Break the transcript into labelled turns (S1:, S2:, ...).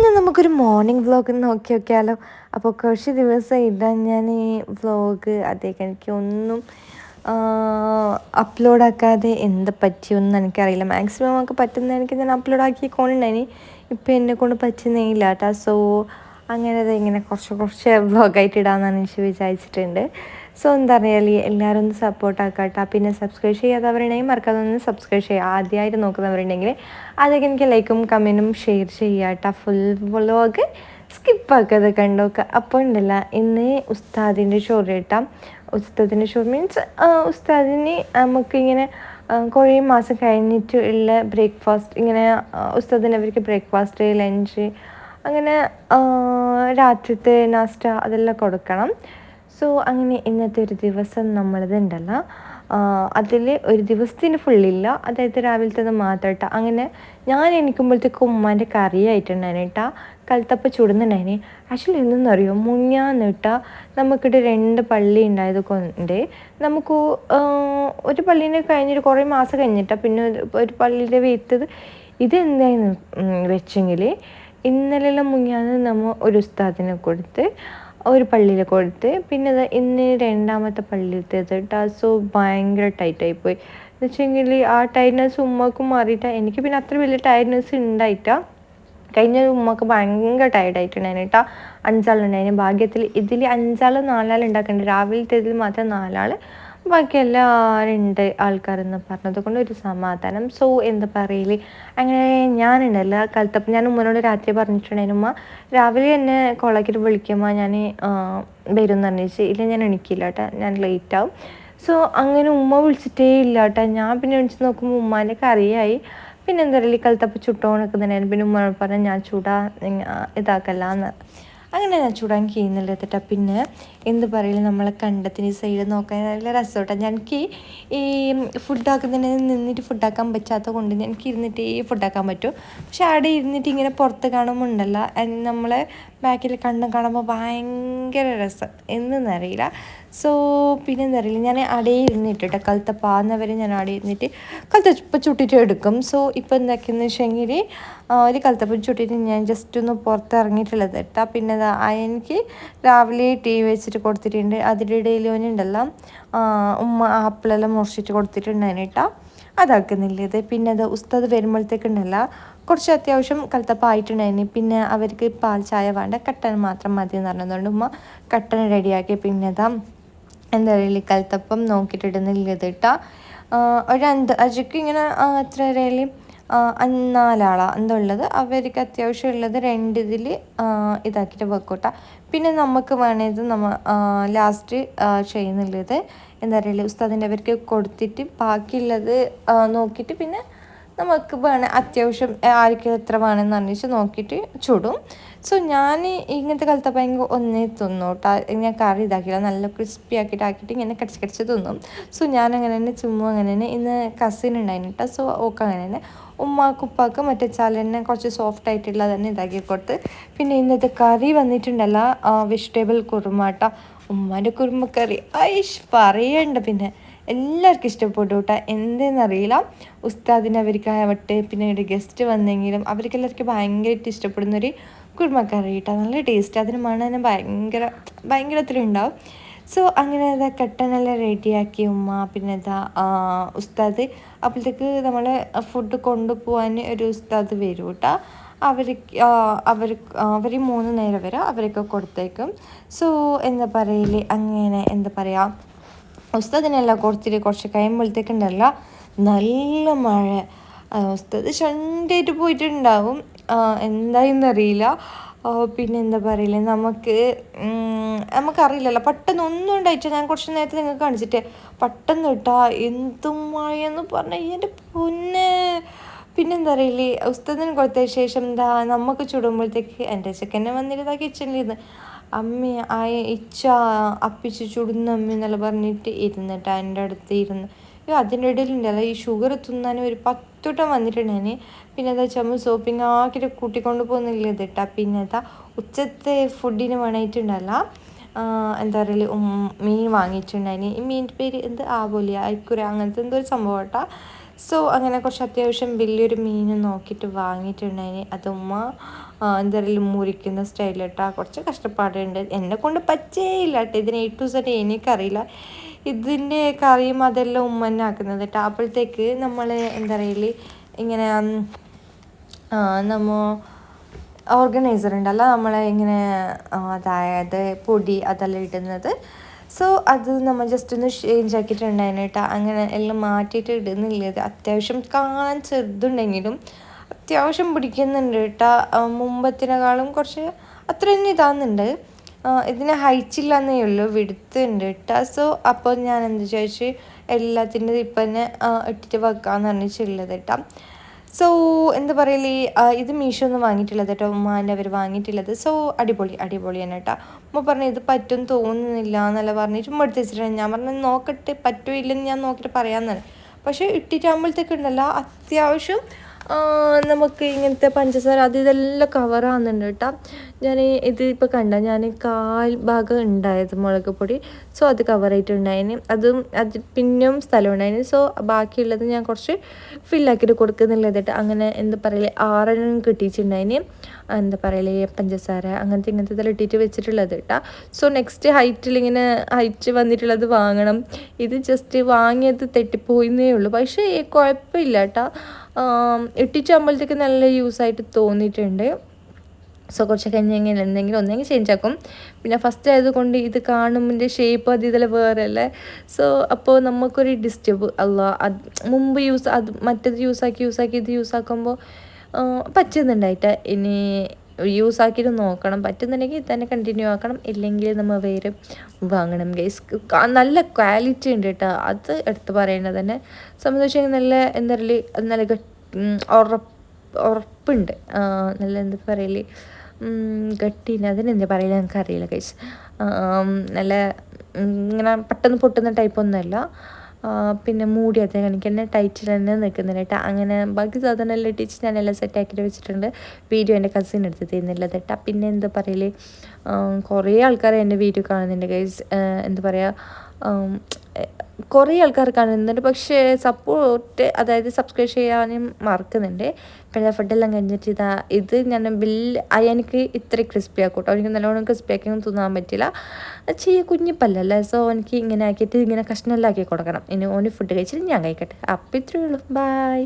S1: ഇന്ന് നമുക്കൊരു morning vlog നോക്കി നോക്കിയാലോ. അപ്പോൾ കുറച്ച് ദിവസമായിട്ട് ഞാൻ ഈ വ്ളോഗ് അതേക്ക് എനിക്ക് ഒന്നും അപ്ലോഡാക്കാതെ എന്ത് പറ്റിയൊന്നും എനിക്കറിയില്ല. മാക്സിമം ഒക്കെ പറ്റുന്ന എനിക്ക് ഞാൻ അപ്ലോഡ് ആക്കിക്കൊണ്ടുണ്ടായിനി. ഇപ്പം എന്നെ കൊണ്ട് പറ്റുന്നില്ല കേട്ടോ. സോ അങ്ങനെ ഇങ്ങനെ കുറച്ച് വ്ളോഗായിട്ട് ഇടാമെന്നാണ് എനിക്ക് വിചാരിച്ചിട്ടുണ്ട്. സോ എന്താ പറയുക, എല്ലാവരും ഒന്ന് സപ്പോർട്ടാക്കാട്ടോ. പിന്നെ സബ്സ്ക്രൈബ് ചെയ്യാത്തവരുണ്ടെങ്കിൽ മറക്കാതെ ഒന്ന് സബ്സ്ക്രൈബ് ചെയ്യുക. ആദ്യമായിട്ട് നോക്കുന്നവരുണ്ടെങ്കിൽ അതൊക്കെ എനിക്ക് ലൈക്കും കമൻറ്റും ഷെയർ ചെയ്യാട്ടോ. ഫുൾ വ്ളോഗ് സ്കിപ്പാക്കാതെ കണ്ടോക്കുക. അപ്പോൾ ഉണ്ടല്ല, ഇന്ന് ഉസ്താദിൻ്റെ ചോറ് കേട്ടാം. ഉസ്താദിൻ്റെ ചോറ് മീൻസ് ഉസ്താദിന് നമുക്കിങ്ങനെ കുറേ മാസം കഴിഞ്ഞിട്ട് ഉള്ള ബ്രേക്ക്ഫാസ്റ്റ്, ഇങ്ങനെ ഉസ്താദിന് അവർക്ക് ബ്രേക്ക്ഫാസ്റ്റ്, ലഞ്ച്, അങ്ങനെ രാത്രിത്തെ നാസ്റ്റ അതെല്ലാം കൊടുക്കണം. സോ അങ്ങനെ ഇന്നത്തെ ഒരു ദിവസം നമ്മളതുണ്ടല്ലോ, അതിൽ ഒരു ദിവസത്തിന് ഫുള്ളില്ല, അതായത് രാവിലത്തേത് മാത്രം കേട്ടോ. അങ്ങനെ ഞാൻ എണീക്കുമ്പോഴത്തേക്കും ഉമ്മാൻ്റെ കറി ആയിട്ടുണ്ടായിരുന്നു കേട്ടോ. കൽത്തപ്പ ചുടുന്നുണ്ടായിന്. ആക്ച്വലി എന്തെന്നറിയോ, മുഞ്ഞാന്ന് കേട്ടാൽ നമുക്കിവിടെ 2 പള്ളി ഉണ്ടായത് കൊണ്ട് നമുക്ക് ഒരു പള്ളീനെ കഴിഞ്ഞിട്ട് കുറേ മാസം കഴിഞ്ഞിട്ടാണ് പിന്നെ ഒരു പള്ളിയുടെ വെയ്ത്തത്. ഇതെന്തായിരുന്നു വെച്ചെങ്കിൽ ഇന്നലെല്ലാം മുഞ്ഞാന്ന് നമ്മൾ ഒരു ഉസ്താദിനെ കൊടുത്ത് ഒരു പള്ളിയിൽ കൊടുത്ത്, പിന്നെ ഇന്ന് 2ാമത്തെ പള്ളിയിലത്തേത് കേട്ടോ. സോ ഭയങ്കര ടൈറ്റായിപ്പോയി എന്ന് വെച്ചെങ്കിൽ ആ ടയർഡ്നെസ് ഉമ്മക്കും മാറിയിട്ടാണ്. എനിക്ക് പിന്നെ അത്ര വലിയ ടയർഡ്നെസ് ഉണ്ടായിട്ടാണ്. കഴിഞ്ഞ ഉമ്മക്ക് ഭയങ്കര ടയർഡായിട്ടുണ്ടായിരുന്നു കേട്ടോ. 5 ആളുണ്ടായിരുന്നു. ഭാഗ്യത്തിൽ ഇതിൽ 5 ആൾ 4 ആൾ ഉണ്ടാക്കുന്നുണ്ട്. രാവിലത്തെ ഇതിൽ മാത്രം 4 ആൾ, ബാക്കി എല്ലാവരും 2 ആൾക്കാരെന്ന് പറഞ്ഞത് കൊണ്ട് ഒരു സമാധാനം. സോ എന്താ പറയല്, അങ്ങനെ ഞാനുണ്ടല്ല കൽത്തപ്പം ഞാൻ ഉമ്മനോട് രാത്രി പറഞ്ഞിട്ടുണ്ടായിരുന്നു, ഉമ്മ രാവിലെ എന്നെ കോളാക്കിയിട്ട് വിളിക്കുമ്പോൾ ഞാൻ വരും എന്ന് പറഞ്ഞിട്ട്. ഇല്ല, ഞാൻ എണീക്കില്ല കേട്ടോ, ഞാൻ ലേറ്റ് ആവും. സോ അങ്ങനെ ഉമ്മ വിളിച്ചിട്ടേ ഇല്ല കേട്ടോ. ഞാൻ പിന്നെ എണിച്ച് നോക്കുമ്പോൾ ഉമ്മാൻ്റെ കറിയായി. പിന്നെ എന്താ പറയുക, കൽത്തപ്പം ചുട്ടോണക്കുന്നുണ്ടായിരുന്നു. പിന്നെ ഉമ്മ പറഞ്ഞാൽ ഞാൻ ചൂടാ ഇതാക്കല്ല എന്ന്. അങ്ങനെ ഞാൻ ചൂടാൻ ചെയ്യുന്നില്ല കേട്ടോ. പിന്നെ എന്ത് പറയില്ല, നമ്മളെ കണ്ടത്തിന് സൈഡ് നോക്കാൻ നല്ല രസമായിട്ടാണ്. എനിക്ക് ഈ ഫുഡാക്കുന്നതിന് നിന്നിട്ട് ഫുഡാക്കാൻ പറ്റാത്ത കൊണ്ട് എനിക്ക് ഇരുന്നിട്ടേ ഫുഡാക്കാൻ പറ്റും. പക്ഷെ അവിടെ ഇരുന്നിട്ട് ഇങ്ങനെ പുറത്ത് കാണുമ്പോൾ ഉണ്ടല്ലോ, നമ്മളെ ബാക്കിൽ കാണുമ്പോൾ ഭയങ്കര രസം എന്നറിയില്ല. സോ പിന്നെ എന്താ അറിയില്ല, ഞാൻ അവിടെ ഇരുന്നിട്ട് കൽത്തപ്പാന്നവരെ ഞാൻ അവിടെ ഇരുന്നിട്ട് കൽത്തപ്പം ചുട്ടിട്ട് എടുക്കും. സോ ഇപ്പോൾ എന്താക്കിയെന്ന് വെച്ചെങ്കിൽ ഒരു കൽത്തപ്പം ചുട്ടിട്ട് ഞാൻ ജസ്റ്റ് ഒന്ന് പുറത്തിറങ്ങിയിട്ടുള്ളത് കേട്ടോ. പിന്നെ എനിക്ക് രാവിലെ ടീ വെച്ചിട്ട് കൊടുത്തിട്ടുണ്ട്. അതിൻ്റെ ഇടയിൽ ഉണ്ടല്ലോ ഉമ്മ ആപ്പിളെല്ലാം മുറിച്ചിട്ട് കൊടുത്തിട്ടുണ്ടായിരുന്നു കേട്ടോ. അതാക്കുന്നില്ല ഇത്. പിന്നെ അത് ഉസ്താദ് വരുമ്പോഴത്തേക്കുണ്ടല്ല കുറച്ച് അത്യാവശ്യം കൽത്തപ്പം ആയിട്ടുണ്ടായിരുന്നു. പിന്നെ അവർക്ക് പാൽ ചായ വേണ്ട, കട്ടൻ മാത്രം മതി എന്ന് പറഞ്ഞതുകൊണ്ട് ഉമ്മ കട്ടൻ റെഡിയാക്കി. പിന്നെ എന്താ പറയുക, കൽത്തപ്പം നോക്കിയിട്ടിടുന്നില്ല ഇത് കേട്ടോ. ഒരു അജയ്ക്ക് ഇങ്ങനെ എത്ര വരെയാലും 4 ആളാണ് എന്തോ ഉള്ളത്. അവർക്ക് അത്യാവശ്യം ഉള്ളത് 2 ഇതിൽ ഇതാക്കിയിട്ട് വെക്കൂട്ട. പിന്നെ നമുക്ക് വേണത് നമ്മൾ ലാസ്റ്റ് ചെയ്യുന്നുള്ളത് എന്താ പറയുക, ഉസ്താദിൻ്റെ അവർക്ക് കൊടുത്തിട്ട് ബാക്കിയുള്ളത് നോക്കിയിട്ട് പിന്നെ നമുക്ക് വേണം അത്യാവശ്യം ആർക്കും എത്ര വേണമെന്ന് പറഞ്ഞിട്ട് നോക്കിയിട്ട് ചുടും. സോ ഞാൻ ഇങ്ങനത്തെ കൽത്തപ്പം ഒന്നേ തിന്നു കേട്ടോ. ഞാൻ കറി ഇതാക്കില്ല, നല്ല ക്രിസ്പി ആക്കിയിട്ട് ഇങ്ങനെ കടിച്ച് തിന്നും. സോ ഞാൻ അങ്ങനെ തന്നെ ചുമ്മാ അങ്ങനെ തന്നെ. ഇന്ന് കസിൻ ഉണ്ടായിരുന്നു കേട്ടോ. സോ ഓക്കെ അങ്ങനെ തന്നെ ഉമ്മാക്ക് ഉപ്പാക്ക് മറ്റേ ചാലന്നെ കുറച്ച് സോഫ്റ്റ് ആയിട്ടുള്ള തന്നെ ഇതാക്കി കൊടുത്ത്. പിന്നെ ഇന്നത്തെ കറി വന്നിട്ടുണ്ടല്ലോ വെജിറ്റബിൾ കുറുമ കേട്ടോ. ഉമ്മാൻ്റെ കുറുമക്കറി ഐഷ് പറയണ്ട. പിന്നെ എല്ലാവർക്കും ഇഷ്ടപ്പെട്ടു കേട്ടോ. എന്തെന്നറിയില്ല, ഉസ്താദിന് അവർക്കാവട്ടെ പിന്നെ ഒരു ഗസ്റ്റ് വന്നെങ്കിലും അവർക്കെല്ലാവർക്കും ഭയങ്കരമായിട്ട് ഇഷ്ടപ്പെടുന്നൊരു കുറുമക്കറി കേട്ടോ. നല്ല ടേസ്റ്റ്, അതിന് മണം ഭയങ്കരത്തിലുണ്ടാവും. സോ അങ്ങനെ കട്ടനെല്ലാം റെഡിയാക്കി ഉമ്മ. പിന്നെ ഉസ്താദ് അപ്പോഴത്തേക്ക് നമ്മൾ ഫുഡ് കൊണ്ടുപോകാൻ ഒരു ഉസ്താദ് വരും കേട്ടോ. അവർ 3 നേരം വരെ അവരൊക്കെ കൊടുത്തേക്കും. സോ എന്താ പറയല്, അങ്ങനെ എന്താ പറയുക, ഉസ്താദിനെല്ലാം കൊടുത്തിട്ട് കുറച്ച് കഴിയുമ്പോഴത്തേക്കുണ്ടല്ല നല്ല മഴ. ഉസ്താദ് ഷണ്ടായിട്ട് പോയിട്ടുണ്ടാവും, എന്തായെന്നറിയില്ല. പിന്നെ എന്താ പറയില്ലേ, നമുക്കറിയില്ലല്ലോ, പെട്ടെന്ന് ഒന്നും ഉണ്ടായിട്ടാ. ഞാൻ കുറച്ച് നേരത്തെ നിങ്ങൾക്ക് കാണിച്ചിട്ട് പെട്ടെന്ന് ഇട്ടാ എന്തും മഴയെന്ന് പറഞ്ഞാൽ എൻ്റെ പൊന്നെ. പിന്നെന്താ അറിയില്ലേ, ഉസ്താദിന് കൊടുത്ത ശേഷം നമുക്ക് ചുടുമ്പോഴത്തേക്ക് എൻ്റെ ചെക്കനെ വന്നിരുന്ന കിച്ചണിലിരുന്ന് അമ്മ ഇച്ച അപ്പിച്ച് ചുടുന്ന അമ്മ എന്നെല്ലാം പറഞ്ഞിട്ട് ഇരുന്നിട്ട് എൻ്റെ അടുത്ത് ഇരുന്ന്. അതിൻ്റെ ഇടയിലുണ്ടല്ലോ ഈ ഷുഗർ തിന്നാനും ഒരു 10 വട്ടം വന്നിട്ടുണ്ടായിന്. പിന്നെ ചുമ സോപ്പിങ് ആക്കിയിട്ട് കൂട്ടിക്കൊണ്ട് പോകുന്നില്ല ഇതിട്ടാ. പിന്നെ ഉച്ചത്തെ ഫുഡിന് വേണമായിട്ടുണ്ടല്ല എന്താ പറയുക, മീൻ വാങ്ങിയിട്ടുണ്ടായിന്. ഈ മീനിൻ്റെ പേര് എന്ത് ആവോലിയ അയക്കുര അങ്ങനത്തെ എന്തോ ഒരു സംഭവം കേട്ടോ. സോ അങ്ങനെ കുറച്ച് അത്യാവശ്യം വലിയൊരു മീൻ നോക്കിയിട്ട് വാങ്ങിയിട്ടുണ്ടായിന്. അത് ഉമ്മ എന്തായാലും മുറിക്കുന്ന സ്റ്റൈലിട്ടാ കുറച്ച് കഷ്ടപ്പാടുണ്ട്. എന്നെ കൊണ്ട് പറ്റേയില്ല കേട്ടോ ഇതിന് A to Z എനിക്കറിയില്ല. ഇതിൻ്റെ കറിയും അതെല്ലാം ഉമ്മ തന്നെ ആക്കുന്നത് കേട്ടോ. അപ്പോഴത്തേക്ക് നമ്മൾ എന്താ പറയല് ഇങ്ങനെ നമ്മൾ ഓർഗനൈസർ ഉണ്ടല്ലോ നമ്മളെ ഇങ്ങനെ അതായത് പൊടി അതെല്ലാം ഇടുന്നത്. സോ അത് നമ്മൾ ജസ്റ്റ് ഒന്ന് ചേഞ്ച് ആക്കിയിട്ടുണ്ടായിരുന്നു കേട്ടോ. അങ്ങനെ എല്ലാം മാറ്റിയിട്ട് ഇടുന്നില്ല. അത്യാവശ്യം കാണാൻ ചെറുതുണ്ടെങ്കിലും അത്യാവശ്യം പിടിക്കുന്നുണ്ട് കേട്ടോ. മുമ്പത്തിനേക്കാളും കുറച്ച് അത്ര തന്നെ ഇതാകുന്നുണ്ട്. ഇതിന് ഹൈറ്റില്ല എന്നേ ഉള്ളൂ, വിടുത്തുണ്ട് കേട്ടോ. സോ അപ്പോൾ ഞാൻ എന്ത് ചോദിച്ച് എല്ലാത്തിൻ്റെ ഇപ്പം തന്നെ ഇട്ടിട്ട് വെക്കാമെന്ന് പറഞ്ഞിട്ടുള്ളത് കേട്ടോ. സോ എന്താ പറയല്, ഇത് മീഷോ ഒന്നും വാങ്ങിയിട്ടുള്ളത് കേട്ടോ, ഉമ്മാൻ്റെ അവർ വാങ്ങിയിട്ടുള്ളത്. സോ അടിപൊളി തന്നെ കേട്ടോ. ഉമ്മ പറഞ്ഞു ഇത് പറ്റും തോന്നുന്നില്ല എന്നല്ല പറഞ്ഞിട്ട് ഉമ്മ എടുത്ത് വെച്ചിട്ടുണ്ട്. ഞാൻ പറഞ്ഞു നോക്കട്ടെ, പറ്റുമോ ഇല്ലെന്ന് ഞാൻ നോക്കിയിട്ട് പറയാമെന്നാണ്. പക്ഷേ ഇട്ടിട്ടാകുമ്പോഴത്തേക്കുണ്ടല്ലോ അത്യാവശ്യം നമുക്ക് ഇങ്ങനത്തെ പഞ്ചസാര അത് ഇതെല്ലാം കവറാകുന്നുണ്ട് കേട്ടോ. ഞാൻ ഇതിപ്പോൾ കണ്ട ഞാൻ കാൽ ഭാഗം ഉണ്ടായത് മുളക് പൊടി. സോ അത് കവറായിട്ടുണ്ടായിന്. അത് പിന്നെയും സ്ഥലം ഉണ്ടായിന്. സോ ബാക്കിയുള്ളത് ഞാൻ കുറച്ച് ഫില്ലാക്കിയിട്ട് കൊടുക്കുന്നില്ല കേട്ടോ. അങ്ങനെ എന്താ പറയല് 6 കിട്ടിയിട്ടുണ്ടായിന്. എന്താ പറയല് പഞ്ചസാര അങ്ങനത്തെ ഇതെല്ലാം ഇട്ടിട്ട് വെച്ചിട്ടുള്ളത് കേട്ടോ. സോ നെക്സ്റ്റ് ഹൈറ്റ് വന്നിട്ടുള്ളത് വാങ്ങണം. ഇത് ജസ്റ്റ് വാങ്ങിയത് തെറ്റിപ്പോയിന്നേ ഉള്ളൂ. പക്ഷേ കുഴപ്പമില്ല കേട്ടോ. ഇട്ടിട്ടാകുമ്പോഴത്തേക്ക് നല്ല യൂസായിട്ട് തോന്നിയിട്ടുണ്ട്. സോ കുറച്ച് കഴിഞ്ഞെങ്കിൽ ഒന്നെങ്കിൽ ചേഞ്ച് ആക്കും. പിന്നെ ഫസ്റ്റ് ആയതുകൊണ്ട് ഇത് കാണുമ്പോൾ ഷേപ്പ് അത് ഇതെല്ലാം വേറെ അല്ലേ. സോ അപ്പോൾ നമുക്കൊരു ഡിസ്റ്റർബ് മുമ്പ് മറ്റേത് യൂസാക്കി ഇത് യൂസാക്കുമ്പോൾ പറ്റുന്നുണ്ടായിട്ട് ഇനി യൂസാക്കിയിട്ട് നോക്കണം. പറ്റുന്നുണ്ടെങ്കിൽ തന്നെ കണ്ടിന്യൂ ആക്കണം, ഇല്ലെങ്കിൽ നമ്മൾ വേറെ വാങ്ങണം ഗൈസ്. നല്ല ക്വാളിറ്റി ഉണ്ട് കേട്ടോ, അത് എടുത്ത് പറയേണ്ടത് തന്നെ. സംബന്ധിച്ച് നല്ല എന്താ പറയുക നല്ല ഉറപ്പുണ്ട്. നല്ല എന്താ പറയല് ഗട്ടീന് അതിനെന്താ പറയില്ല എനിക്കറിയില്ല ഗൈസ്. നല്ല ഇങ്ങനെ പെട്ടെന്ന് പൊട്ടുന്ന ടൈപ്പൊന്നുമല്ല. പിന്നെ മൂടി അതേ കണക്ക് തന്നെ ടൈറ്റിൽ തന്നെ നിൽക്കുന്നുണ്ട് കേട്ടോ. അങ്ങനെ ബാക്കി സാധനമെല്ലാം ഇട്ടിച്ച് ഞാനെല്ലാം സെറ്റാക്കിയിട്ട് വെച്ചിട്ടുണ്ട്. വീഡിയോ എൻ്റെ കസിൻ എടുത്ത് തരുന്നില്ല കേട്ടോ. പിന്നെ എന്താ പറയല് കുറേ ആൾക്കാർ എൻ്റെ വീഡിയോ കാണുന്നുണ്ട് ഗൈസ്. എന്താ പറയുക കുറേ ആൾക്കാർ കാണുന്നുണ്ട്, പക്ഷേ സപ്പോർട്ട് അതായത് സബ്സ്ക്രൈബ് ചെയ്യാനും മറക്കുന്നുണ്ട്. പിന്നെ ഫുഡെല്ലാം കഴിഞ്ഞിട്ട് ഇത് ഞാൻ എനിക്ക് ഇത്ര ക്രിസ്പി ആക്കും കേട്ടോ. എനിക്ക് നല്ലോണം ക്രിസ്പി ആക്കിയൊന്നും തിന്നാൻ പറ്റില്ല. കുഞ്ഞിപ്പല്ലല്ലേ. സോ എനിക്ക് ഇങ്ങനെ ആക്കിയിട്ട് ഇങ്ങനെ കഷ്ണമെല്ലാം ആക്കി കൊടുക്കണം. ഇനി ഓന് ഫുഡ് കഴിച്ചിട്ട് ഞാൻ കഴിക്കട്ടെ. അപ്പം ഇത്രയേ ഉള്ളൂ. ബൈ.